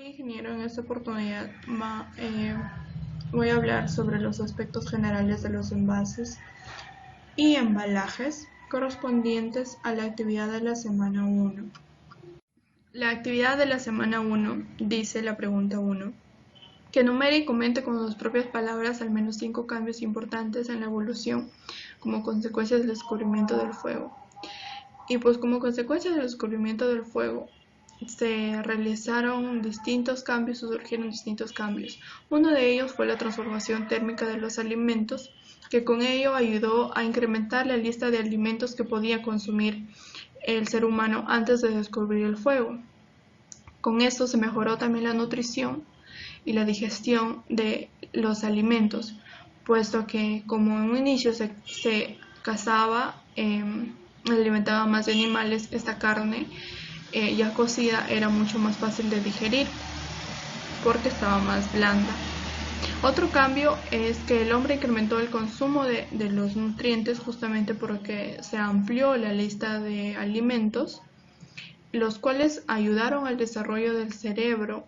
Ingeniero, en esta oportunidad voy a hablar sobre los aspectos generales de los envases y embalajes correspondientes a la actividad de la semana 1. La actividad de la semana 1 dice la pregunta 1, que enumere y comente con sus propias palabras al menos 5 cambios importantes en la evolución como consecuencia del descubrimiento del fuego. Y pues como consecuencia del descubrimiento del fuego, se realizaron distintos cambios o surgieron distintos cambios. Uno de ellos fue la transformación térmica de los alimentos, que con ello ayudó a incrementar la lista de alimentos que podía consumir el ser humano antes de descubrir el fuego. Con esto se mejoró también la nutrición y la digestión de los alimentos, puesto que como en un inicio se cazaba, alimentaba más de animales, esta carne ya cocida era mucho más fácil de digerir porque estaba más blanda. Otro cambio es que el hombre incrementó el consumo de los nutrientes justamente porque se amplió la lista de alimentos, los cuales ayudaron al desarrollo del cerebro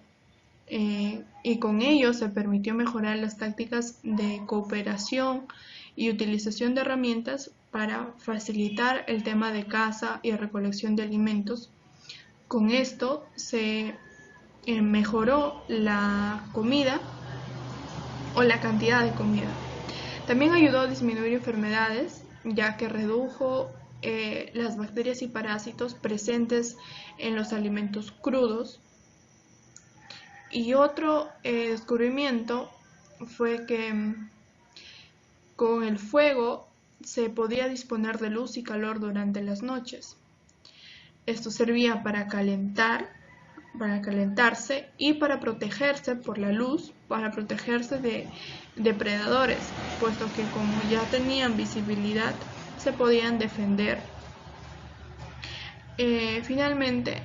y con ello se permitió mejorar las tácticas de cooperación y utilización de herramientas para facilitar el tema de caza y recolección de alimentos. Con esto se mejoró la comida o la cantidad de comida. También ayudó a disminuir enfermedades, ya que redujo las bacterias y parásitos presentes en los alimentos crudos. Y otro descubrimiento fue que con el fuego se podía disponer de luz y calor durante las noches. Esto servía para calentarse y para protegerse por la luz, para protegerse de depredadores, puesto que como ya tenían visibilidad, se podían defender. Finalmente,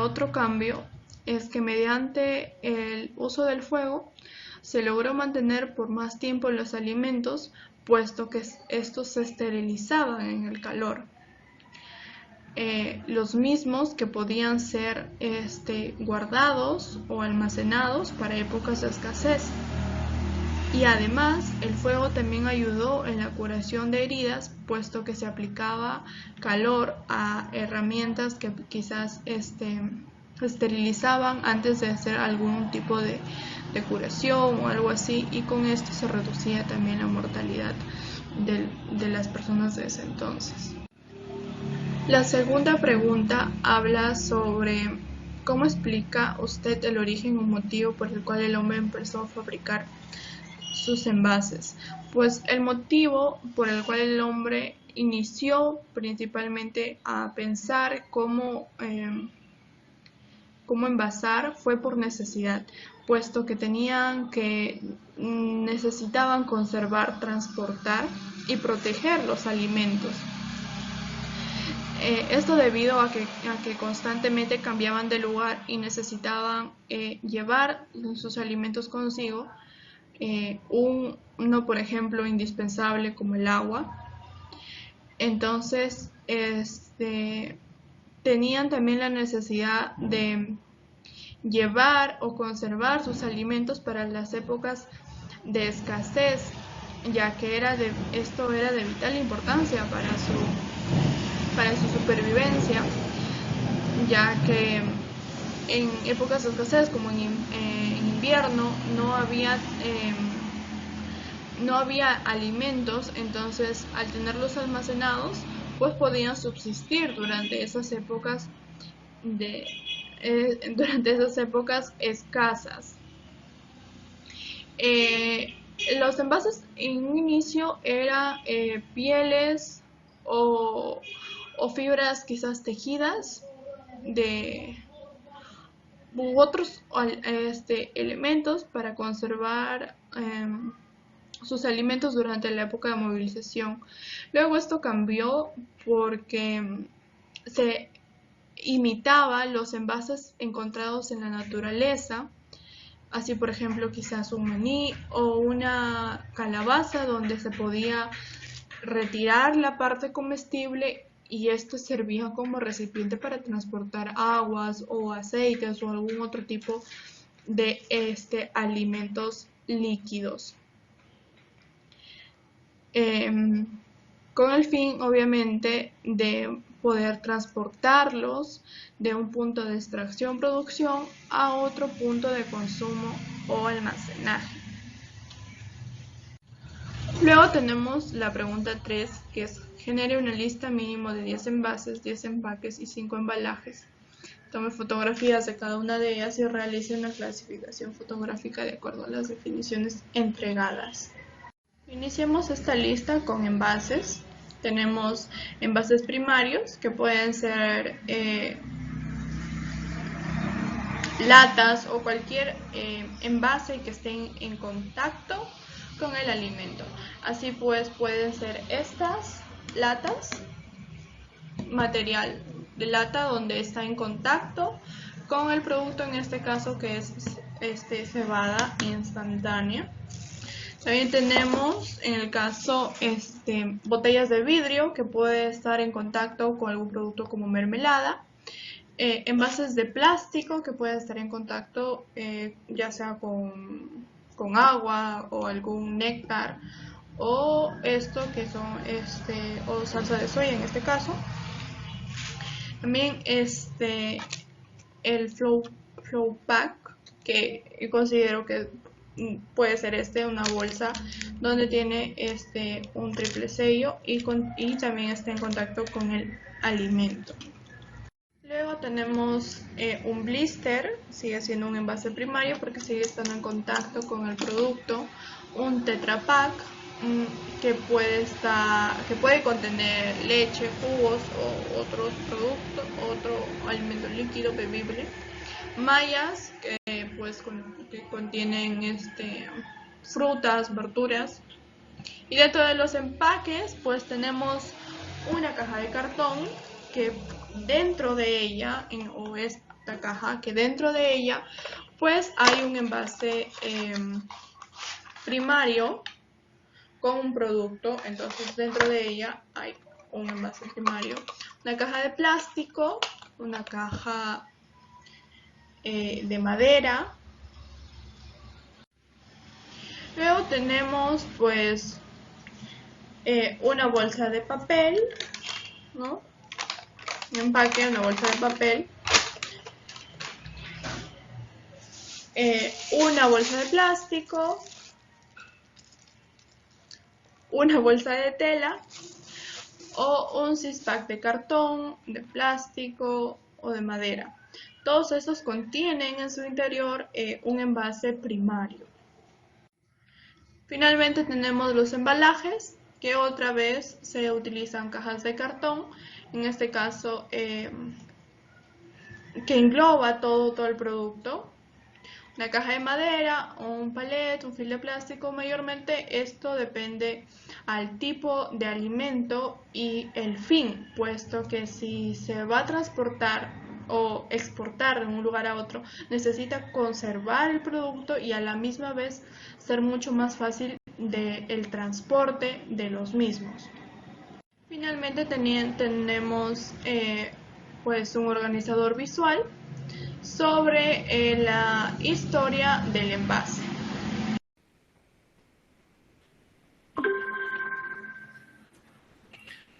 otro cambio es que mediante el uso del fuego se logró mantener por más tiempo los alimentos, puesto que estos se esterilizaban en el calor. Los mismos que podían ser guardados o almacenados para épocas de escasez. Y además el fuego también ayudó en la curación de heridas, puesto que se aplicaba calor a herramientas que quizás esterilizaban antes de hacer algún tipo de curación o algo así, y con esto se reducía también la mortalidad de las personas de ese entonces. La segunda pregunta habla sobre cómo explica usted el origen o motivo por el cual el hombre empezó a fabricar sus envases. Pues el motivo por el cual el hombre inició principalmente a pensar cómo envasar fue por necesidad, puesto que necesitaban conservar, transportar y proteger los alimentos. Esto debido a que constantemente cambiaban de lugar y necesitaban llevar sus alimentos consigo, uno por ejemplo indispensable como el agua. Entonces tenían también la necesidad de llevar o conservar sus alimentos para las épocas de escasez, ya que esto era de vital importancia para su supervivencia, ya que en épocas de escasez como en invierno no había alimentos, entonces al tenerlos almacenados pues podían subsistir durante esas épocas escasas. Los envases en un inicio eran pieles o fibras quizás tejidas u otros elementos para conservar sus alimentos durante la época de movilización. Luego esto cambió porque se imitaba los envases encontrados en la naturaleza, así por ejemplo quizás un maní o una calabaza donde se podía retirar la parte comestible y este servía como recipiente para transportar aguas o aceites o algún otro tipo de alimentos líquidos. Con el fin, obviamente, de poder transportarlos de un punto de extracción-producción a otro punto de consumo o almacenaje. Luego tenemos la pregunta 3, que es: genere una lista mínimo de 10 envases, 10 empaques y 5 embalajes. Tome fotografías de cada una de ellas y realice una clasificación fotográfica de acuerdo a las definiciones entregadas. Iniciemos esta lista con envases. Tenemos envases primarios, que pueden ser latas o cualquier envase que estén en contacto con el alimento. Así pues, pueden ser estas latas, material de lata donde está en contacto con el producto, en este caso que es cebada instantánea. También tenemos, en el caso, botellas de vidrio que puede estar en contacto con algún producto como mermelada. Envases de plástico que puede estar en contacto ya sea con agua o algún néctar, o esto que son o salsa de soya en este caso. También el flow pack, que considero que puede ser una bolsa donde tiene un triple sello y también está en contacto con el alimento. Luego tenemos un blister, sigue siendo un envase primario porque sigue estando en contacto con el producto. Un Tetra Pak, que puede contener leche, jugos o otros productos, otro alimento líquido bebible. Mallas, que contienen frutas, verduras. Y dentro de los empaques pues tenemos una caja de cartón, que dentro de ella, o esta caja, que dentro de ella pues hay un envase primario con un producto. Entonces dentro de ella hay un envase primario, una caja de plástico, una caja de madera. Luego tenemos pues una bolsa de papel, ¿no? Un empaque, una bolsa de papel, una bolsa de plástico, una bolsa de tela o un six-pack de cartón, de plástico o de madera. Todos estos contienen en su interior un envase primario. Finalmente tenemos los embalajes, que otra vez se utilizan cajas de cartón, en este caso que engloba todo el producto. Una caja de madera, un palet, un fil de plástico. Mayormente esto depende al tipo de alimento y el fin, puesto que si se va a transportar o exportar de un lugar a otro, necesita conservar el producto y a la misma vez ser mucho más fácil el transporte de los mismos. Finalmente tenemos pues un organizador visual sobre la historia del envase.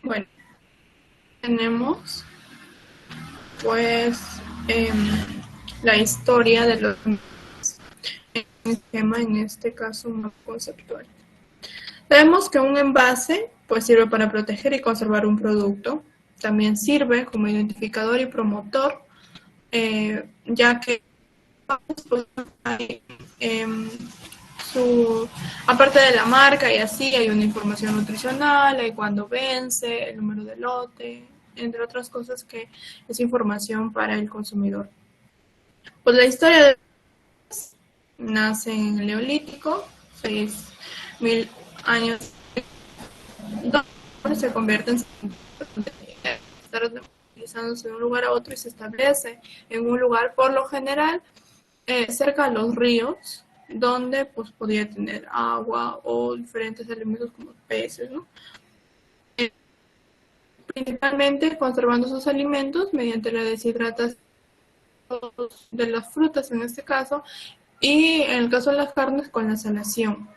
Bueno, tenemos pues la historia de los envases, un esquema, en este caso más conceptual. Sabemos que un envase pues sirve para proteger y conservar un producto. También sirve como identificador y promotor, ya que hay, aparte de la marca y así, hay una información nutricional, hay cuándo vence, el número de lote, entre otras cosas que es información para el consumidor. Pues la historia de nace en el Neolítico, 6.000 años, donde se convierte en utilizándose de un lugar a otro y se establece en un lugar, por lo general, cerca de los ríos, donde pues podía tener agua o diferentes alimentos como peces, ¿no? principalmente conservando sus alimentos mediante la deshidratación de las frutas en este caso, y en el caso de las carnes con la salación.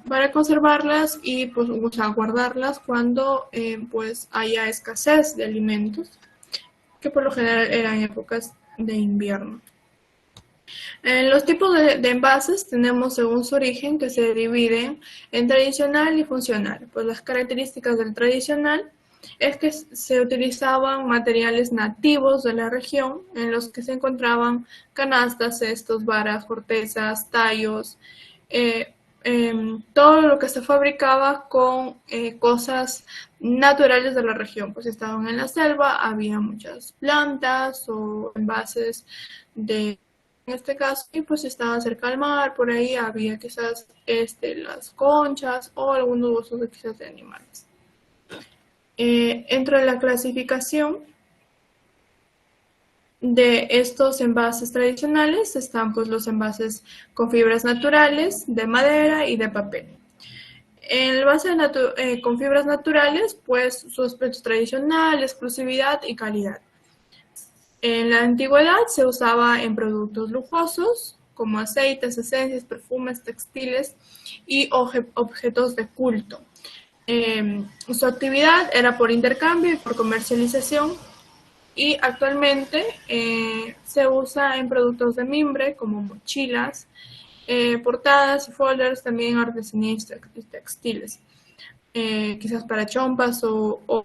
Para conservarlas y pues, o sea, guardarlas cuando pues haya escasez de alimentos, que por lo general eran épocas de invierno. Los tipos de envases tenemos según su origen, que se dividen en tradicional y funcional. Pues las características del tradicional es que se utilizaban materiales nativos de la región, en los que se encontraban canastas, cestos, varas, cortezas, tallos, todo lo que se fabricaba con cosas naturales de la región. Pues estaban en la selva, había muchas plantas o envases de, en este caso, y pues estaban cerca al mar, por ahí había quizás las conchas o algunos huesos de quizás de animales. Dentro de la clasificación de estos envases tradicionales están pues los envases con fibras naturales, de madera y de papel. El envase con fibras naturales, pues su aspecto tradicional, exclusividad y calidad. En la antigüedad se usaba en productos lujosos como aceites, esencias, perfumes, textiles y objetos de culto. Su actividad era por intercambio y por comercialización, y actualmente se usa en productos de mimbre como mochilas, portadas y folders, también artesanías y textiles, quizás para chompas o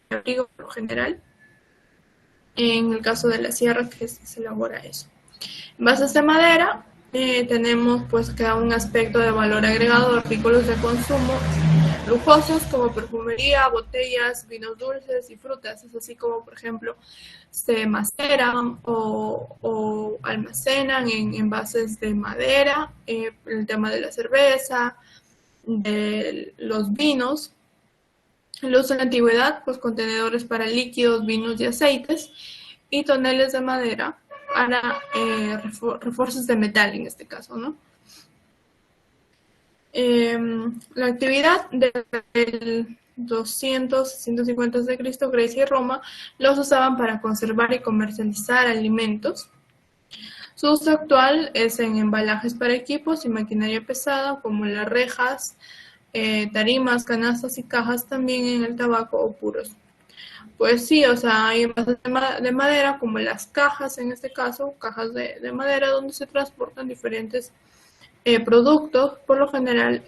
abrigo por lo general. En el caso de la sierra, que se elabora eso. Envases de madera, tenemos pues que da un aspecto de valor agregado de artículos de consumo lujosos como perfumería, botellas, vinos dulces y frutas. Es así como, por ejemplo, se maceran o almacenan en envases de madera, el tema de la cerveza, de los vinos. El uso en la antigüedad, pues contenedores para líquidos, vinos y aceites, y toneles de madera para refuerzos de metal en este caso, ¿no? La actividad del 200-150 de Cristo, Grecia y Roma los usaban para conservar y comercializar alimentos. Su uso actual es en embalajes para equipos y maquinaria pesada como las rejas, tarimas, canastas y cajas, también en el tabaco o puros. Pues sí, o sea, hay envases de madera como las cajas, en este caso, cajas de madera donde se transportan diferentes productos, por lo general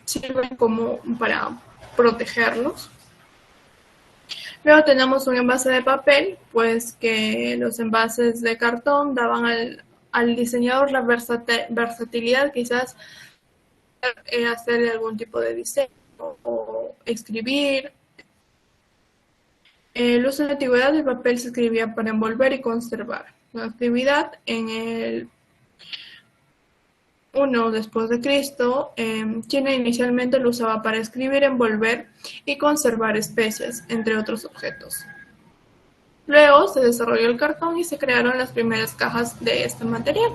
sirven como para protegerlos. Luego tenemos un envase de papel, pues que los envases de cartón daban al diseñador la versatilidad, quizás hacerle algún tipo de diseño o escribir. El uso en la antigüedad del papel se escribía para envolver y conservar. La actividad en el 1 después de Cristo, China inicialmente lo usaba para escribir, envolver y conservar especias, entre otros objetos. Luego se desarrolló el cartón y se crearon las primeras cajas de este material.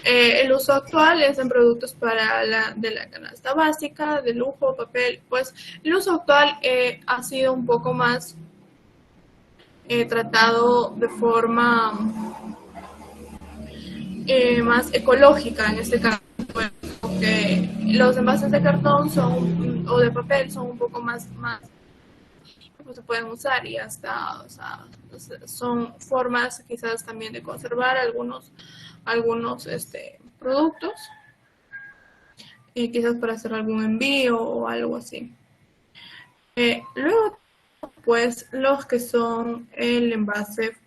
El uso actual es en productos de la canasta básica, de lujo, papel. Pues el uso actual ha sido un poco más tratado de forma más ecológica en este caso, porque los envases de cartón o de papel son un poco más pues, se pueden usar y hasta, o sea, son formas quizás también de conservar algunos productos, quizás para hacer algún envío o algo así. Luego, pues los que son el envase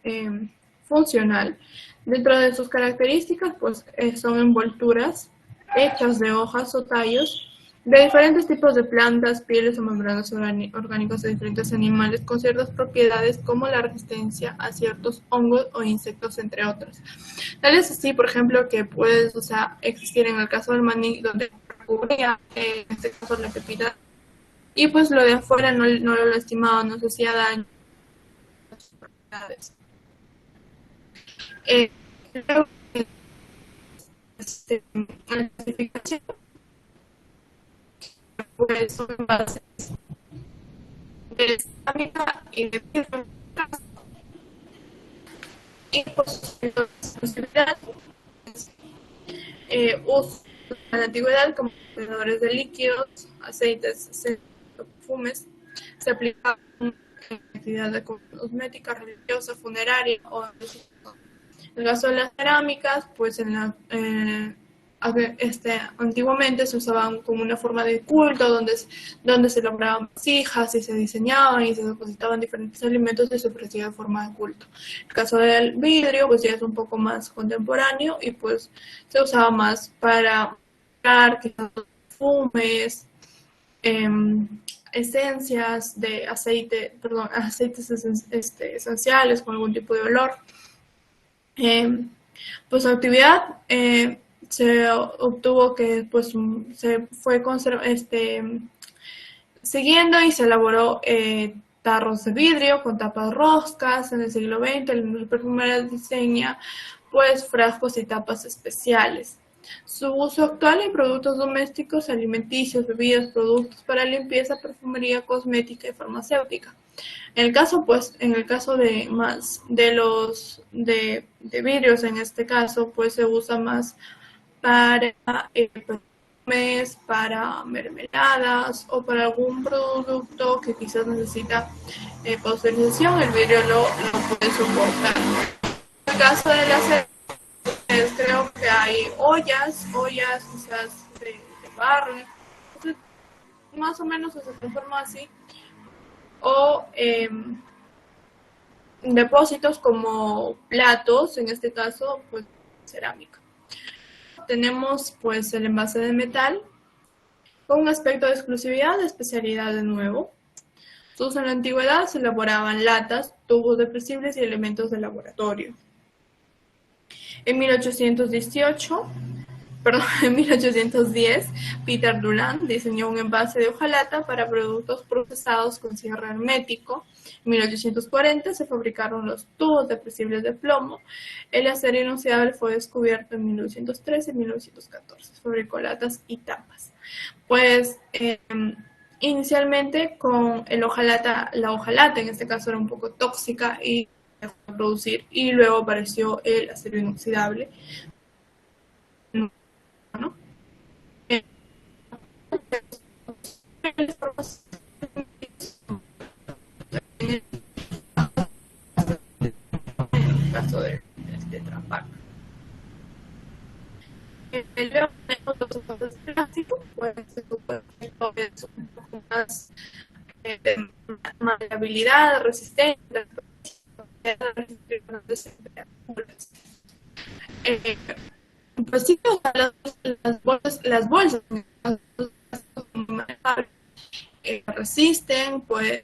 funcional. Dentro de sus características, pues son envolturas hechas de hojas o tallos de diferentes tipos de plantas, pieles o membranas orgánicas de diferentes animales con ciertas propiedades como la resistencia a ciertos hongos o insectos, entre otros. Tal es así, por ejemplo, que puede existir en el caso del maní, donde cubría, en este caso la pepita, y pues lo de afuera no lo lastimaba, no se hacía daño. Luego, la clasificación, pues son envases de cerámica y de vidrio. Y pues la posibilidad uso en la antigüedad como contenedores de líquidos, aceites, perfumes, se aplicaba en actividad de cosmética, religiosa, funeraria o en el caso de las cerámicas, pues antiguamente se usaban como una forma de culto donde se elaboraban vasijas y se diseñaban y se depositaban diferentes alimentos y se ofrecía de forma de culto. El caso del vidrio pues ya es un poco más contemporáneo y pues se usaba más para perfumes, esencias de aceites esenciales con algún tipo de olor. Pues su actividad se obtuvo que pues se fue siguiendo y se elaboró tarros de vidrio con tapas roscas. En el siglo XX el perfume diseña pues frascos y tapas especiales. Su uso actual en productos domésticos, alimenticios, bebidas, productos para limpieza, perfumería, cosmética y farmacéutica. En el caso de vidrios, en este caso, pues se usa más para perfumes, para mermeladas o para algún producto que quizás necesita pasteurización, el vidrio lo puede soportar. En el caso de las creo que hay ollas quizás de barro, entonces, más o menos se conforma así, o depósitos como platos, en este caso, pues cerámica. Tenemos pues el envase de metal, con un aspecto de exclusividad, de especialidad de nuevo. Su uso en la antigüedad se elaboraban latas, tubos depresibles y elementos de laboratorio. En 1810, Peter Dunant diseñó un envase de hojalata para productos procesados con cierre hermético. En 1840 se fabricaron los tubos depresibles de plomo. El acero inoxidable fue descubierto en 1913 y 1914. Se fabricó latas y tapas. Pues inicialmente con la hojalata en este caso era un poco tóxica y dejó de producir, y luego apareció el acero inoxidable. ¿No? En el caso de Tetra Pak. Luego tenemos los envases de plástico, pues es un poco más maleabilidad, resistencia, pues sí, las bolsas resisten, pues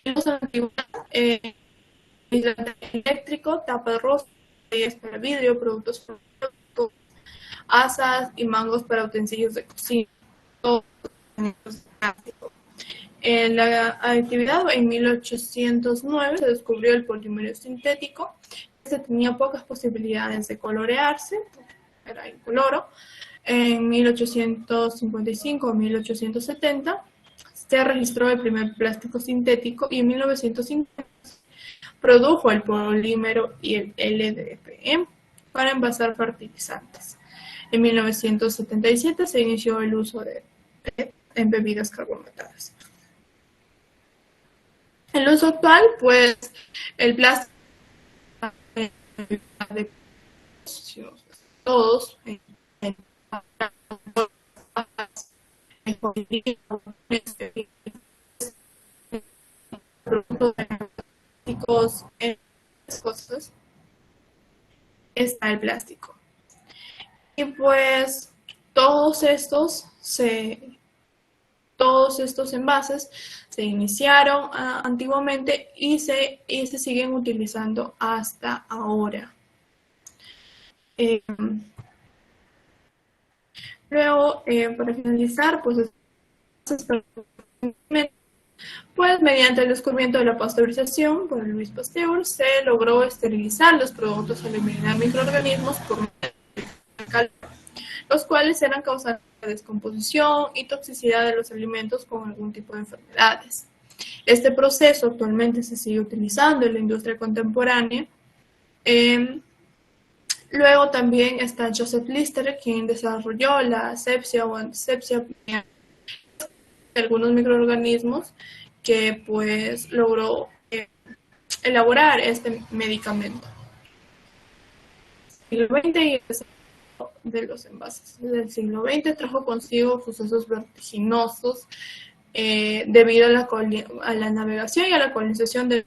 los antiguos eléctrico, tapa de rostro, para vidrio, productos asas y mangos para utensilios de cocina. En la actividad, en 1809 se descubrió el polímero sintético. Este tenía pocas posibilidades de colorearse, era incoloro. En 1855 o 1870 se registró el primer plástico sintético y en 1950 produjo el polímero y el LDPE para envasar fertilizantes. En 1977 se inició el uso de PET en bebidas carbonatadas. El uso actual, pues, el plástico de todos cosas está el plástico. Y pues todos estos envases se iniciaron antiguamente y se siguen utilizando hasta ahora. Luego, para finalizar, pues mediante el descubrimiento de la pasteurización por Louis Pasteur, se logró esterilizar los productos al eliminar microorganismos por calor. los cuales eran causantes de descomposición y toxicidad de los alimentos con algún tipo de enfermedades. Este proceso actualmente se sigue utilizando en la industria contemporánea. Luego también está Joseph Lister, quien desarrolló la asepsia o antisepsia de algunos microorganismos que pues logró elaborar este medicamento. El siglo XX y el desarrollo de los envases. Desde el siglo XX trajo consigo sucesos vertiginosos debido a la navegación y a la colonización de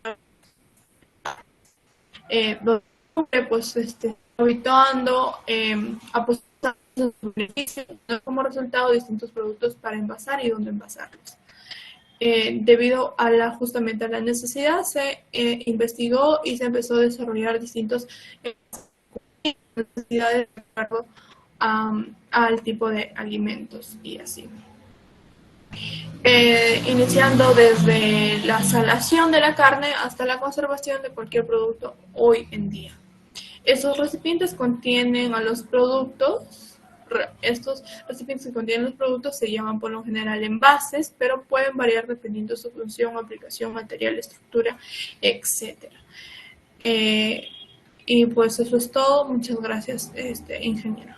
pues habituando apostando sus beneficios como resultado distintos productos para envasar y dónde envasarlos. Debido a justamente a la necesidad se investigó y se empezó a desarrollar distintos necesidades de acuerdo al tipo de alimentos y así. Iniciando desde la salación de la carne hasta la conservación de cualquier producto hoy en día. Estos recipientes contienen a los productos. Estos recipientes que contienen los productos se llaman por lo general envases, pero pueden variar dependiendo de su función, aplicación, material, estructura, etc. Y pues eso es todo. Muchas gracias, ingeniero.